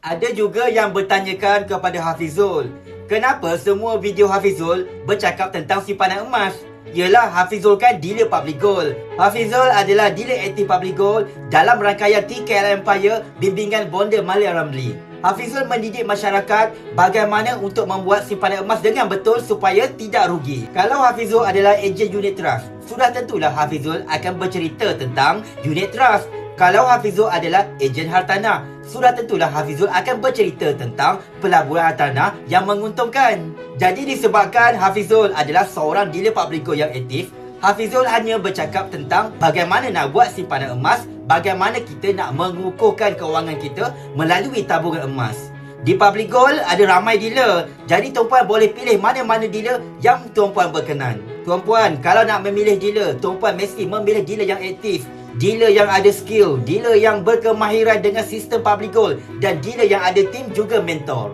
Ada juga yang bertanyakan kepada Hafizul, kenapa semua video Hafizul bercakap tentang simpanan emas? Yelah, Hafizul kan dealer public gold. Hafizul adalah dealer aktif public gold dalam rangkaian TKL Empire bimbingan Bonda Malia Ramli. Hafizul mendidik masyarakat bagaimana untuk membuat simpanan emas dengan betul supaya tidak rugi. Kalau Hafizul adalah ejen unit trust, sudah tentulah Hafizul akan bercerita tentang unit trust. Kalau Hafizul adalah ejen hartanah, sudah tentulah Hafizul akan bercerita tentang pelaburan hartanah yang menguntungkan. Jadi disebabkan Hafizul adalah seorang dealer public gold yang aktif, Hafizul hanya bercakap tentang bagaimana nak buat simpanan emas, bagaimana kita nak mengukuhkan kewangan kita melalui tabungan emas. Di public gold ada ramai dealer, jadi tuan-puan boleh pilih mana-mana dealer yang tuan-puan berkenan. Tuan-puan, kalau nak memilih dealer, tuan-puan mesti memilih dealer yang aktif, dealer yang ada skill, dealer yang berkemahiran dengan sistem public gold, dan dealer yang ada tim juga mentor.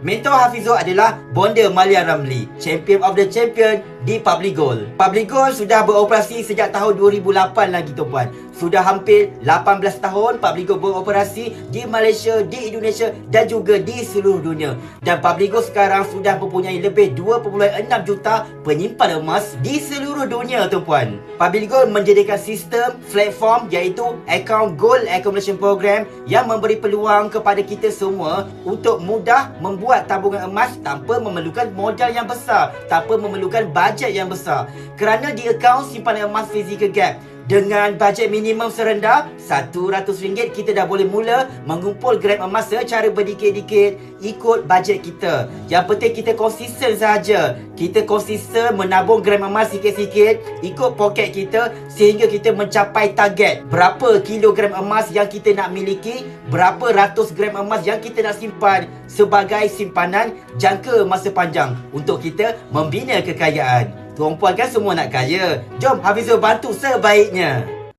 Mentor Hafizul adalah Bonda Malia Ramli, Champion of the Champion di Public Gold. Public Gold sudah beroperasi sejak tahun 2008 lagi tuan-puan. Sudah hampir 18 tahun Public Gold beroperasi di Malaysia, di Indonesia dan juga di seluruh dunia. Dan Public Gold sekarang sudah mempunyai lebih 2.6 juta penyimpan emas di seluruh dunia tuan-puan. Public Gold menjadikan sistem platform iaitu Account Gold Accumulation Program yang memberi peluang kepada kita semua untuk mudah membuat tabungan emas tanpa memerlukan modal yang besar, tanpa memerlukan bajet yang besar. Kerana di akaun simpanan emas Physical Gap, dengan bajet minimum serendah RM100 kita dah boleh mula mengumpul gram emas secara berdikit-dikit ikut bajet kita. Yang penting kita konsisten sahaja. Kita konsisten menabung gram emas sikit-sikit ikut poket kita sehingga kita mencapai target berapa kilogram emas yang kita nak miliki, berapa ratus gram emas yang kita nak simpan sebagai simpanan jangka masa panjang untuk kita membina kekayaan. Tuan-puan kan semua nak kaya. Jom Hafizul bantu sebaiknya.